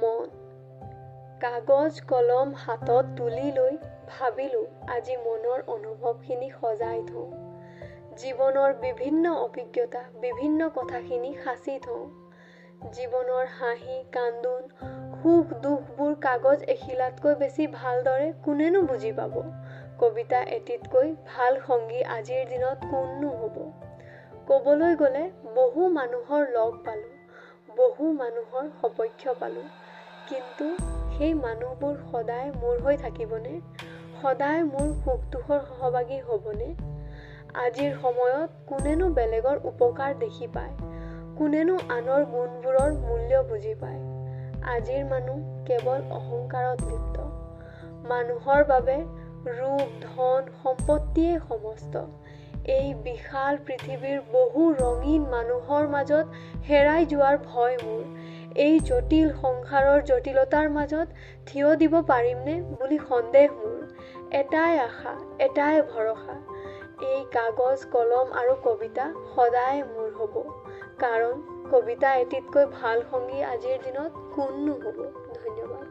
মন। কাগজ কলম হাতত তুলি লৈ ভাবিলোঁ আজি মনৰ অনুভৱখিনি সজাই থওঁ। জীৱনৰ বিভিন্ন অভিজ্ঞতা, বিভিন্ন কথাখিনি সাঁচি থওঁ। জীৱনৰ হাঁহি কান্দোন, সুখ দুখবোৰ কাগজ এখিলাতকৈ বেছি ভালদৰে কোনেনো বুজি পাব? কবিতা এটিতকৈ ভাল সংগী আজিৰ দিনত কোননো হ'ব? ক'বলৈ গ'লে বহু মানুহৰ লগ পালোঁ, বহু মানুহৰ সপক্ষ পালোঁ, কিন্তু সেই মানুহবোৰ সদায় মোৰ হৈ থাকিবনে? সদায় মোৰ সুখ দুখৰ সহভাগী হ'বনে? আজিৰ সময়ত কোনেনো বেলেগৰ উপকাৰ দেখি পায়? কোনেনো আনৰ গুণবোৰৰ মূল্য বুজি পায়? আজিৰ মানুহ কেৱল অহংকাৰত লিপ্ত। মানুহৰ বাবে ৰূপ, ধন, সম্পত্তিয়ে সমস্ত। এই বিশাল পৃথিৱীৰ বহু ৰঙীন মানুহৰ মাজত হেৰাই যোৱাৰ ভয় মোৰ। এই জটিল সংসাৰৰ জটিলতাৰ মাজত থিয় দিব পাৰিমনে বুলি সন্দেহ মোৰ। এটাই আশা, এটাই ভৰসা, এই কাগজ কলম আৰু কবিতা সদায় মোৰ হ'ব। কাৰণ কবিতা এটিতকৈ ভাল সংগী আজিৰ দিনত কোননো হ'ব? ধন্যবাদ।